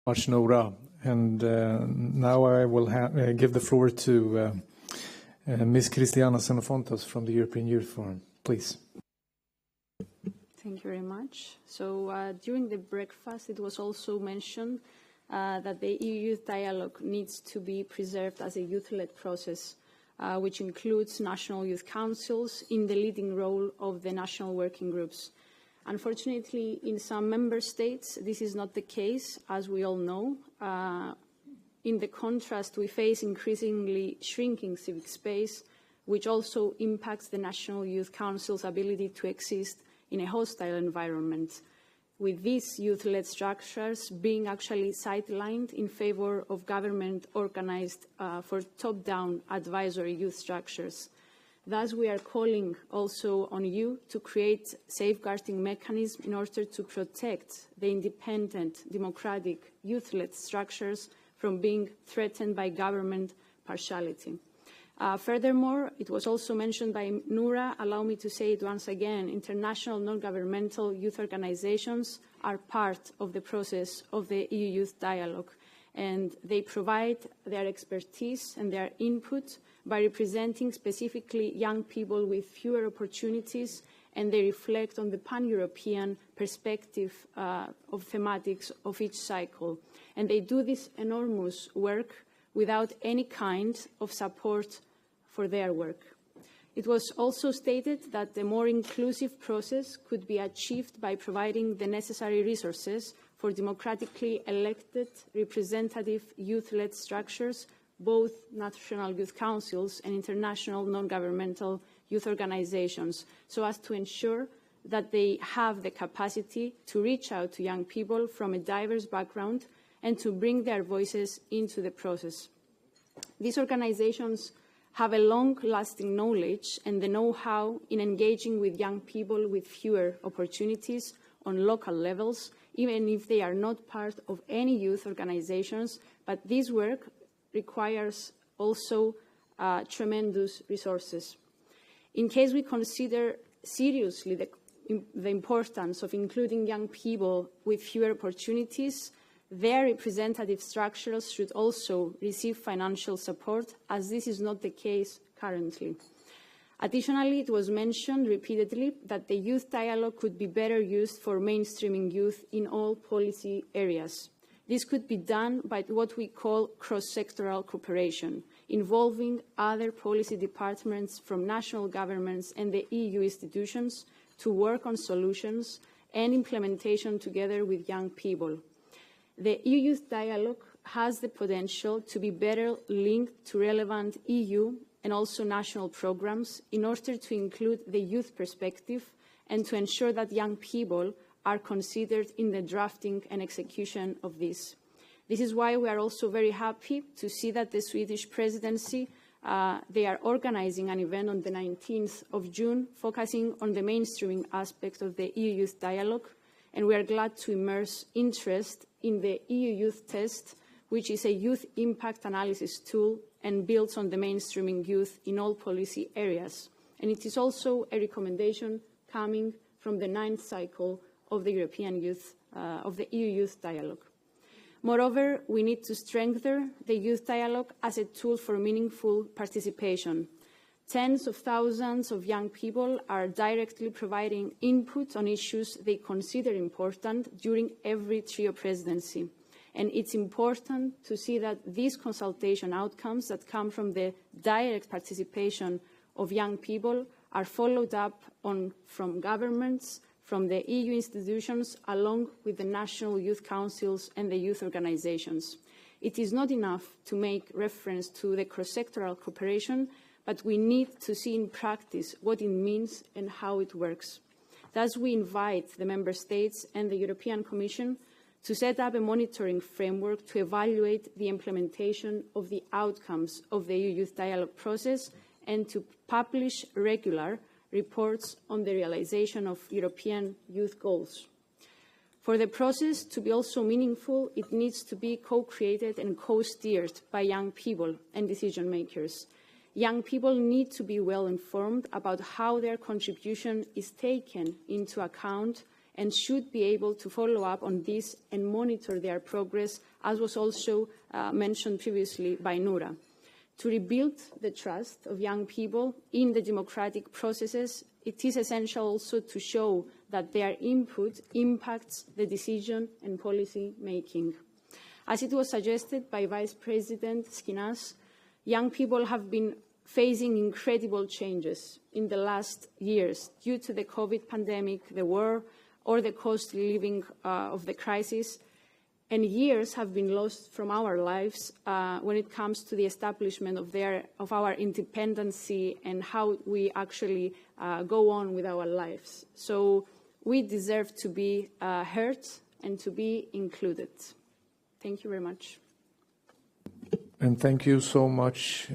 much, Nora. And now I will give the floor to Ms. Cristiana Xenofontas from the European Youth Forum. Please. Thank you very much. So during the breakfast, it was also mentioned that the EU Youth Dialogue needs to be preserved as a youth-led process, which includes national youth councils in the leading role of the national working groups. Unfortunately, in some member states, this is not the case, as we all know. In the contrast, we face increasingly shrinking civic space, which also impacts the national youth council's ability to exist in a hostile environment, with these youth-led structures being actually sidelined in favour of government-organised for top-down advisory youth structures. Thus, we are calling also on you to create safeguarding mechanisms in order to protect the independent, democratic, youth-led structures from being threatened by government partiality. Furthermore, it was also mentioned by Noura, allow me to say it once again, international non-governmental youth organisations are part of the process of the EU Youth Dialogue, and they provide their expertise and their input by representing specifically young people with fewer opportunities, and they reflect on the pan-European perspective of thematics of each cycle. And they do this enormous work without any kind of support for their work. It was also stated that the more inclusive process could be achieved by providing the necessary resources for democratically elected representative youth-led structures, both national youth councils and international non-governmental youth organisations, so as to ensure that they have the capacity to reach out to young people from a diverse background and to bring their voices into the process. These organisations have a long-lasting knowledge and the know-how in engaging with young people with fewer opportunities on local levels, even if they are not part of any youth organisations, but this work requires also tremendous resources. In case we consider seriously the importance of including young people with fewer opportunities, their representative structures should also receive financial support, as this is not the case currently. Additionally, it was mentioned repeatedly that the youth dialogue could be better used for mainstreaming youth in all policy areas. This could be done by what we call cross-sectoral cooperation, involving other policy departments from national governments and the EU institutions to work on solutions and implementation together with young people. The EU Youth Dialogue has the potential to be better linked to relevant EU and also national programs in order to include the youth perspective and to ensure that young people are considered in the drafting and execution of this. This is why we are also very happy to see that the Swedish presidency, they are organizing an event on the 19th of June focusing on the mainstreaming aspect of the EU Youth Dialogue, and we are glad to immerse interest in the EU Youth Test, which is a youth impact analysis tool and builds on the mainstreaming youth in all policy areas. And it is also a recommendation coming from the 9th cycle of the European Youth, of the EU Youth Dialogue. Moreover, we need to strengthen the youth dialogue as a tool for meaningful participation. Tens of thousands of young people are directly providing input on issues they consider important during every trio presidency. And it's important to see that these consultation outcomes that come from the direct participation of young people are followed up on from governments, from the EU institutions, along with the national youth councils and the youth organisations. It is not enough to make reference to the cross-sectoral cooperation, but we need to see in practice what it means and how it works. Thus, we invite the Member States and the European Commission to set up a monitoring framework to evaluate the implementation of the outcomes of the EU Youth Dialogue process and to publish regular reports on the realization of European youth goals. For the process to be also meaningful, it needs to be co-created and co-steered by young people and decision makers. Young people need to be well informed about how their contribution is taken into account and should be able to follow up on this and monitor their progress, as was also mentioned previously by Noura. To rebuild the trust of young people in the democratic processes, it is essential also to show that their input impacts the decision and policy making. As it was suggested by Vice President Skinas, young people have been facing incredible changes in the last years due to the COVID pandemic, the war, or the costly living of the crisis, and years have been lost from our lives when it comes to the establishment of our independency and how we actually go on with our lives. So we deserve to be heard and to be included. Thank you very much. And thank you so much,